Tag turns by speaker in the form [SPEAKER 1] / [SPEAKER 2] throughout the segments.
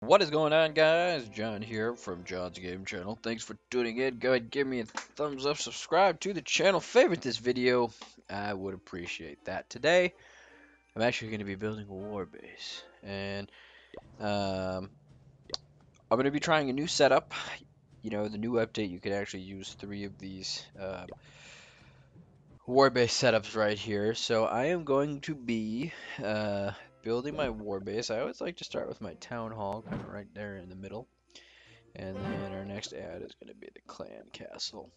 [SPEAKER 1] What is going on, guys? John here from John's Game Channel. Thanks for tuning in. Go ahead, give me a thumbs up, subscribe to the channel, favorite this video. I would appreciate that. Today, I'm actually going to be building a war base, and um, I'm going to be trying a new setup. You know, the new update, you can actually use three of these war base setups right here. So I am going to be building my war base. I always like to start with my town hall, kind of right there in the middle. And then our next ad is going to be the clan castle.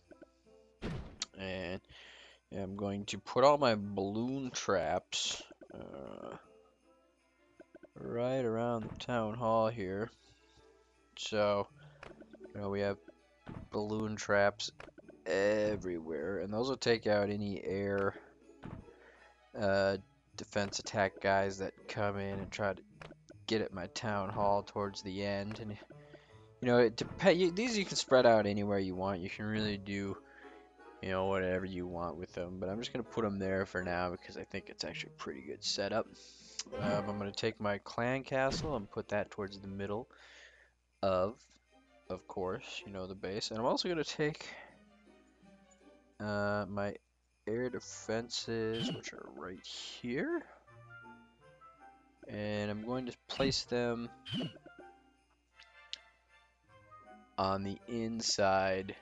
[SPEAKER 1] And I'm going to put all my balloon traps right around the town hall here. So, we have balloon traps everywhere. And those will take out any air uh, defense attack guys that come in and try to get at my town hall towards the end. And, these you can spread out anywhere you want. You can really do whatever you want with them. But I'm just going to put them there for now because I think it's actually a pretty good setup. I'm going to take my clan castle and put that towards the middle of course, the base. And I'm also going to take my air defenses, which are right here. And I'm going to place them on the inside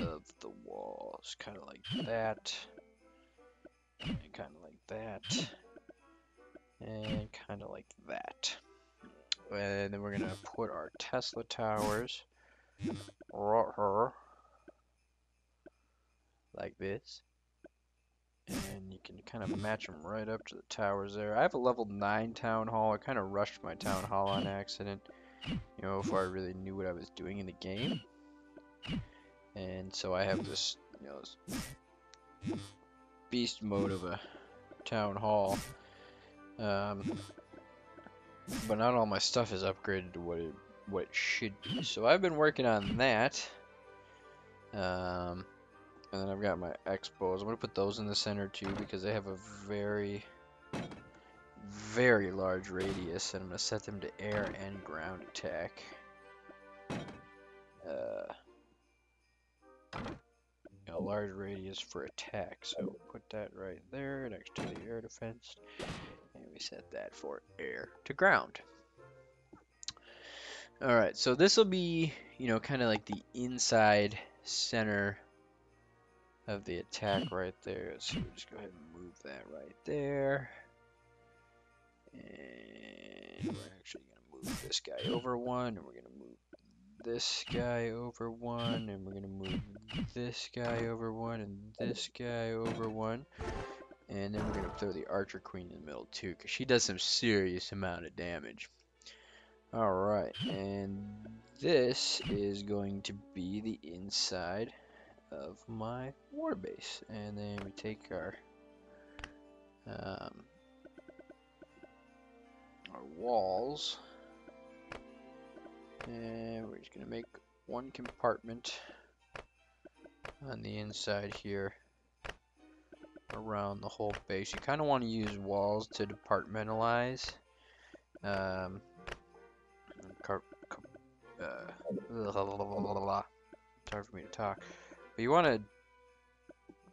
[SPEAKER 1] of the walls, kind of like that. And kind of like that, and kind of like that. And then we're gonna put our Tesla towers like this, and you can kind of match them right up to the towers there. I have a level 9 town hall. I kind of rushed my town hall on accident, before I really knew what I was doing in the game. And so I have this, this beast mode of a town hall. But not all my stuff is upgraded to what it should be. So I've been working on that. And then I've got my expos. I'm gonna put those in the center too because they have a very, very large radius, and I'm gonna set them to air and ground attack. A large radius for attack. So put that right there next to the air defense. And we set that for air to ground. Alright, so this will be, kind of like the inside center of the attack right there. So we'll just go ahead and move that right there. And we're actually going to move this guy over one, and we're going to move this guy over one, and we're going to move this guy over one, and this guy over one. And then we're going to throw the Archer Queen in the middle too, because she does some serious amount of damage. Alright, and this is going to be the inside of my war base. And then we take our walls, and we're just going to make one compartment on the inside here around the whole base. You kind of want to use walls to departmentalize. It's hard for me to talk. But you want to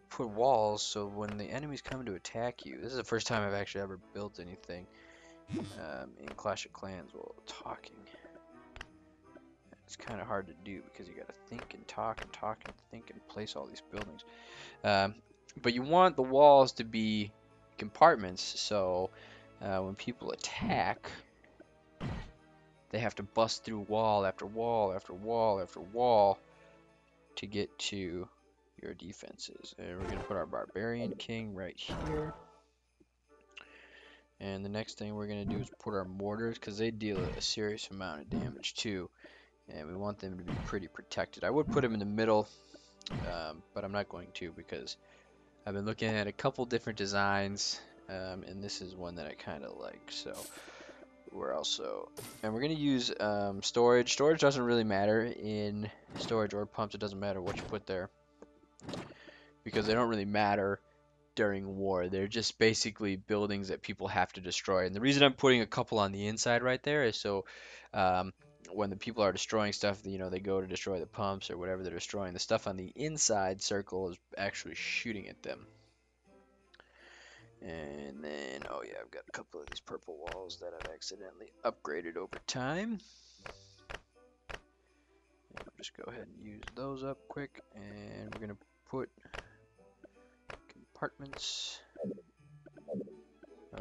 [SPEAKER 1] put walls so when the enemies come to attack you, this is the first time I've actually ever built anything in Clash of Clans while talking. It's kind of hard to do because you got to think and talk and talk and think and place all these buildings. But you want the walls to be compartments, so when people attack, they have to bust through wall after wall after wall after wall to get to your defenses. And we're going to put our Barbarian King right here. And the next thing we're going to do is put our mortars, because they deal a serious amount of damage too. And we want them to be pretty protected. I would put them in the middle, but I'm not going to because I've been looking at a couple different designs, and this is one that I kind of like. So we're going to use storage. Storage doesn't really matter in storage or pumps. It doesn't matter what you put there because they don't really matter during war. They're just basically buildings that people have to destroy. And the reason I'm putting a couple on the inside right there is so um, when the people are destroying stuff, you know, they go to destroy the pumps or whatever they're destroying, the stuff on the inside circle is actually shooting at them. And then, oh yeah, I've got a couple of these purple walls that I've accidentally upgraded over time. And I'll just go ahead and use those up quick, and we're gonna put compartments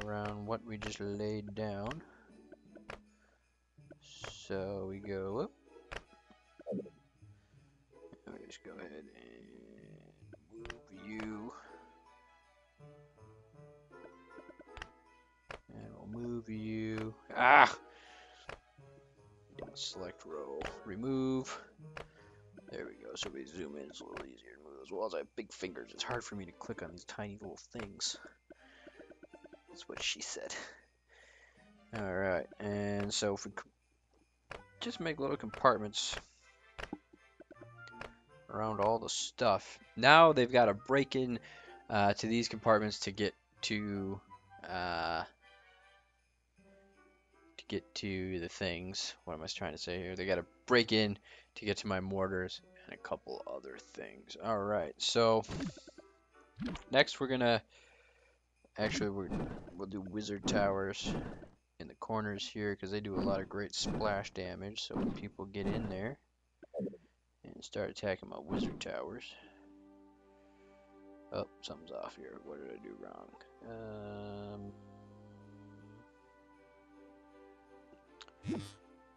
[SPEAKER 1] around what we just laid down. So we go up, and we just go ahead and move you, and we'll move you. Ah! Select row, remove. There we go. So we zoom in. It's a little easier to move those walls. I have big fingers. It's hard for me to click on these tiny little things. That's what she said. Alright, and so if we just make little compartments around all the stuff. Now they've got to break in to these compartments to get to the things. What am I trying to say here? They got to break in to get to my mortars and a couple other things. All right, so next we're gonna we'll do wizard towers in the corners here because they do a lot of great splash damage. So when people get in there and start attacking my wizard towers. Oh, something's off here. What did I do wrong?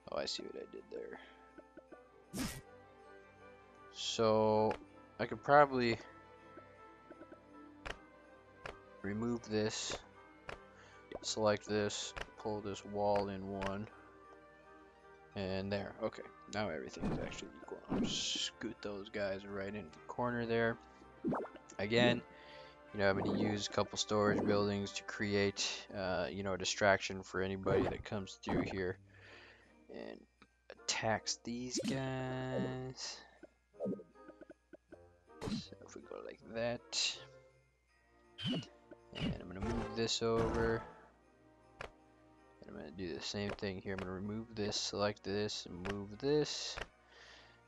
[SPEAKER 1] Oh, I see what I did there. So I could probably remove this, select this, pull this wall in one, and there. Okay, now everything's actually equal. I'll just scoot those guys right into the corner there. Again, you know, I'm going to use a couple storage buildings to create, you know, a distraction for anybody that comes through here and attacks these guys. So if we go like that, and I'm going to move this over, and I'm going to do the same thing here. I'm going to remove this, select this, and move this,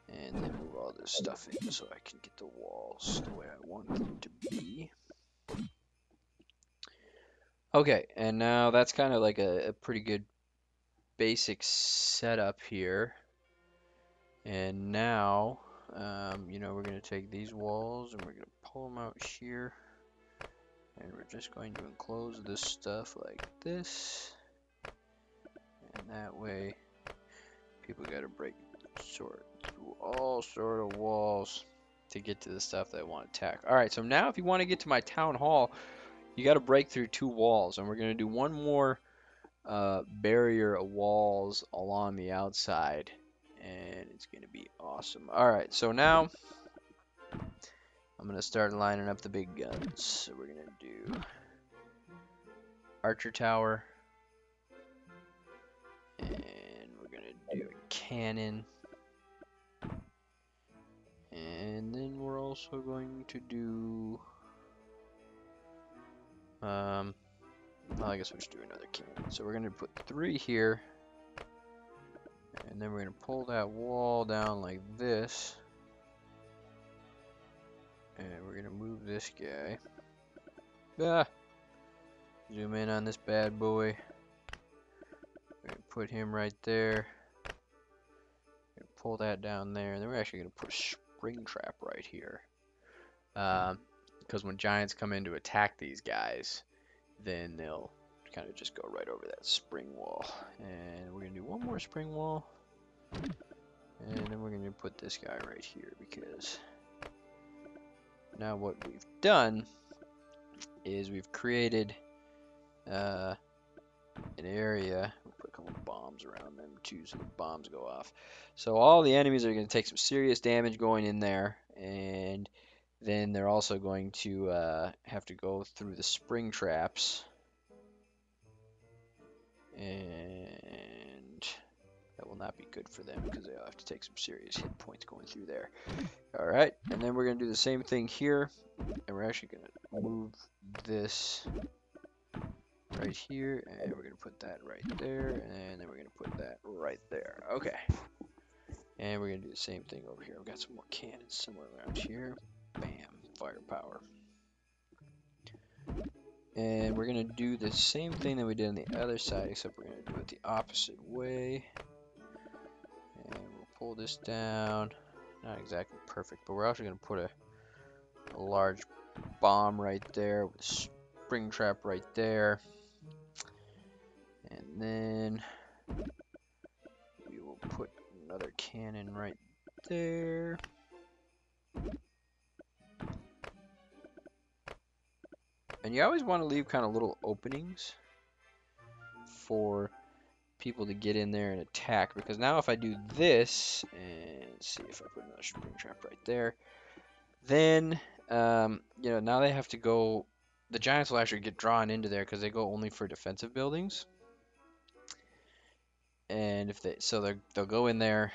[SPEAKER 1] and then move all this stuff in so I can get the walls the way I want them to be. Okay, and now that's kind of like a pretty good basic setup here. And now, you know, we're going to take these walls and we're going to pull them out here. And we're just going to enclose this stuff like this. And that way, people got to break through all sort of walls to get to the stuff they want to attack. Alright, so now if you want to get to my town hall, you got to break through 2 walls. And we're going to do one more barrier of walls along the outside. And it's going to be awesome. Alright, so now I'm going to start lining up the big guns. So we're going to do archer tower. And we're going to do a cannon. And then we're also going to do... well, I guess we'll just do another cannon. So we're going to put 3 here. And then we're going to pull that wall down like this. And we're going to move this guy. Ah! Zoom in on this bad boy. We're going to put him right there. We're going to pull that down there. And then we're actually going to put a spring trap right here. Because when giants come in to attack these guys, then they'll kind of just go right over that spring wall. And we're going to do one more spring wall. And then we're going to put this guy right here because now what we've done is we've created an area. We'll put a couple bombs around them too so the bombs go off. So all the enemies are going to take some serious damage going in there, and then they're also going to have to go through the spring traps. And that will not be good for them because they'll have to take some serious hit points going through there. Alright, and then we're going to do the same thing here. And we're actually going to move this right here, and we're gonna put that right there, and then we're gonna put that right there. Okay. And we're gonna do the same thing over here. I've got some more cannons somewhere around here. Bam, firepower. And we're gonna do the same thing that we did on the other side, except we're gonna do it the opposite way. And we'll pull this down. Not exactly perfect, but we're also gonna put a large bomb right there with a spring trap right there. And then we will put another cannon right there. And you always want to leave kind of little openings for people to get in there and attack, because now if I do this, and see if I put another spring trap right there, then you know, now they have to go, the giants will actually get drawn into there because they go only for defensive buildings. And if they'll go in there,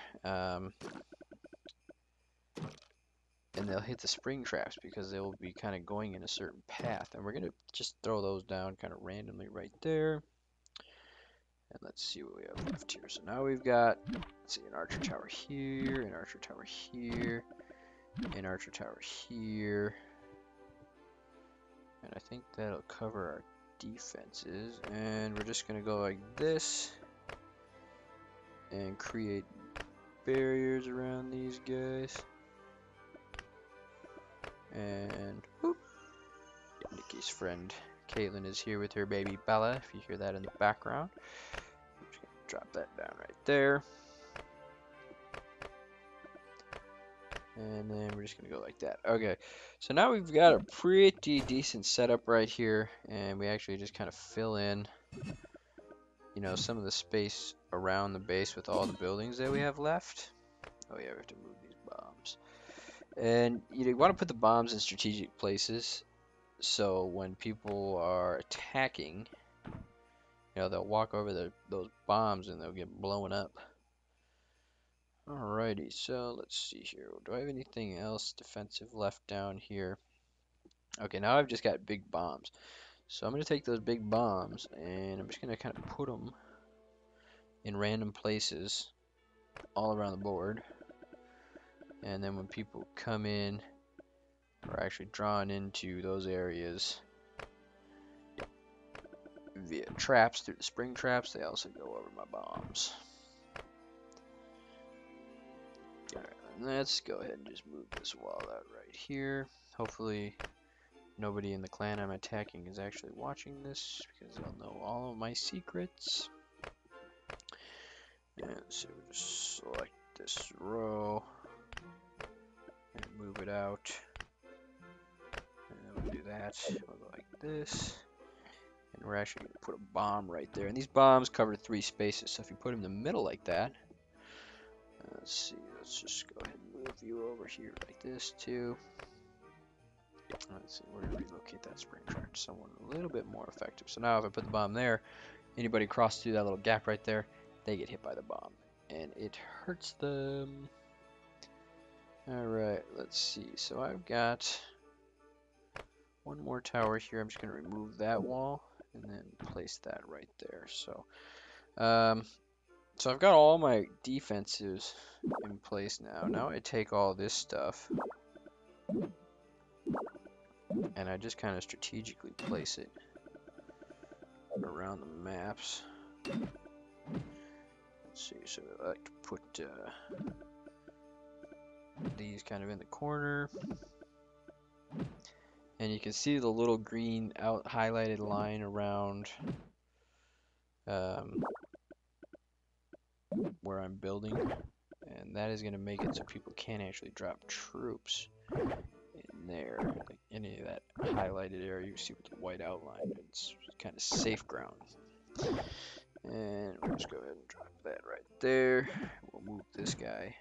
[SPEAKER 1] and they'll hit the spring traps because they will be kind of going in a certain path. And we're gonna just throw those down kind of randomly right there. And let's see what we have left here. So now we've got, let's see, an archer tower here, an archer tower here, an archer tower here. And I think that'll cover our defenses. And we're just gonna go like this and create barriers around these guys. And whoop, Nikki's friend Caitlin is here with her baby Bella, if you hear that in the background. I'm just gonna drop that down right there. And then we're just gonna go like that. Okay, so now we've got a pretty decent setup right here, and we actually just kind of fill in, you know, some of the space around the base with all the buildings that we have left. Oh yeah, we have to move these bombs. And you want to put the bombs in strategic places, so when people are attacking, you know, they'll walk over those bombs and they'll get blown up. Alrighty, so let's see here. Do I have anything else defensive left down here? Okay, now I've just got big bombs. So I'm going to take those big bombs and I'm just going to kind of put them in random places all around the board. And then when people come in, or actually drawn into those areas via traps through the spring traps, they also go over my bombs. Alright, let's go ahead and just move this wall out right here. Hopefully nobody in the clan I'm attacking is actually watching this, because they'll know all of my secrets. And so we'll just select this row and move it out. And then we'll do that. We'll go like this. And we're actually going to put a bomb right there. And these bombs cover 3 spaces, so if you put them in the middle like that, let's see, let's just go ahead and move you over here like this too. Let's see, we're going to relocate that spring trap to someone a little bit more effective. So now if I put the bomb there, anybody cross through that little gap right there, they get hit by the bomb. And it hurts them. Alright, let's see. So I've got one more tower here. I'm just going to remove that wall and then place that right there. So I've got all my defenses in place now. Now I take all this stuff and I just kind of strategically place it around the maps. Let's see, so I like to put these kind of in the corner. And you can see the little green out highlighted line around where I'm building. And that is going to make it so people can't actually drop troops in there. Like any of that highlighted area you see with the white outline, it's kind of safe ground. And we'll just go ahead and drop that right there. We'll move this guy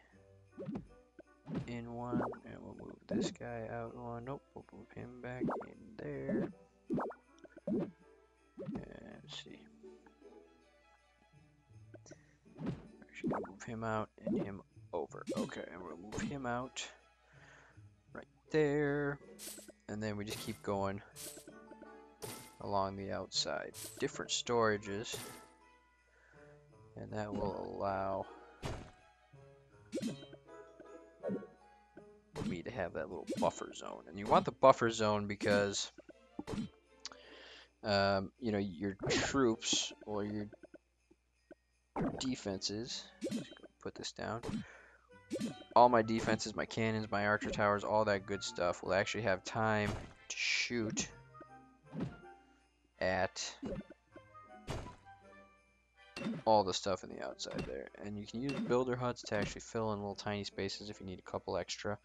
[SPEAKER 1] in one, and we'll move this guy out one. Nope, we'll move him back in there. And let's see. Actually, gonna move him out and him over. Okay, and we'll move him out right there. And then we just keep going along the outside. Different storages. And that will allow me to have that little buffer zone. And you want the buffer zone because, you know, your troops or your defenses, put this down, all my defenses, my cannons, my archer towers, all that good stuff will actually have time to shoot at all the stuff in the outside there. And you can use builder huts to actually fill in little tiny spaces if you need a couple extra.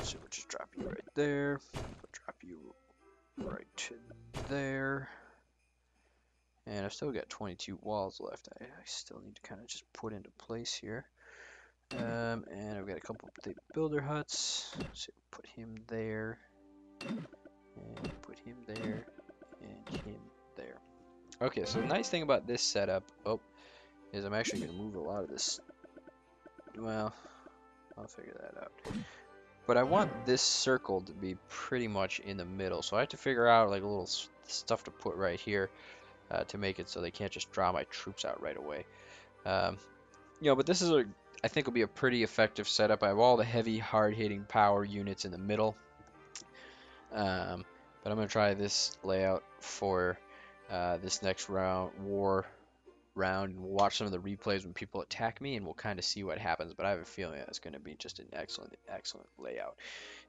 [SPEAKER 1] So we'll just drop you right there. We'll drop you right to there. And I've still got 22 walls left. I still need to kind of just put into place here. And I've got a couple of the builder huts. So put him there. And put him there. And him there. Okay, so the nice thing about this setup, is I'm actually going to move a lot of this. Well, I'll figure that out. But I want this circle to be pretty much in the middle. So I have to figure out like a little stuff to put right here to make it so they can't just draw my troops out right away. You know, but this is I think will be a pretty effective setup. I have all the heavy, hard-hitting power units in the middle. But I'm going to try this layout for this next war round, and we'll watch some of the replays when people attack me, and we'll kind of see what happens. But I have a feeling that it's going to be just an excellent layout.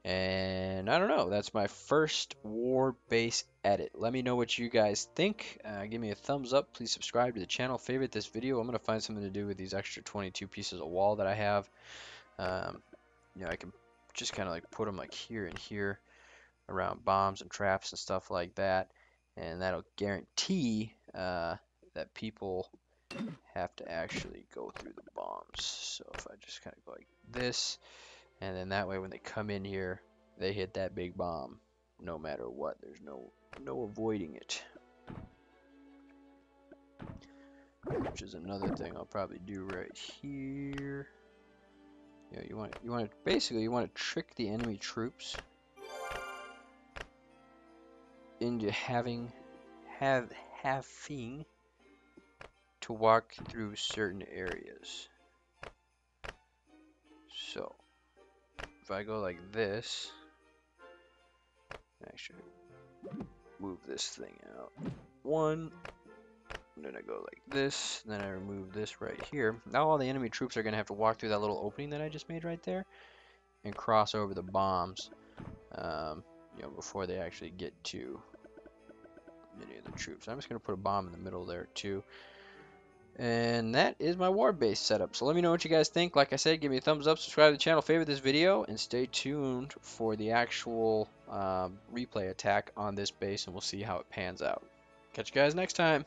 [SPEAKER 1] And I don't know, that's my first war base edit. Let me know what you guys think. Give me a thumbs up. Please subscribe to the channel. Favorite this video. I'm going to find something to do with these extra 22 pieces of wall that I have. You know, I can just kind of like put them like here and here around bombs and traps and stuff like that. And that'll guarantee that people have to actually go through the bombs. So if I just kind of go like this, and then that way when they come in here, they hit that big bomb no matter what. There's no avoiding it. Which is another thing I'll probably do right here. You know, you want to basically trick the enemy troops into having to walk through certain areas. So if I go like this, actually move this thing out one, and then I go like this, and then I remove this right here. Now all the enemy troops are going to have to walk through that little opening that I just made right there and cross over the bombs, you know, before they actually get to any of the troops. I'm just going to put a bomb in the middle there too. And that is my war base setup. So let me know what you guys think. Like I said, give me a thumbs up, subscribe to the channel, favorite this video, and stay tuned for the actual replay attack on this base, and we'll see how it pans out. Catch you guys next time.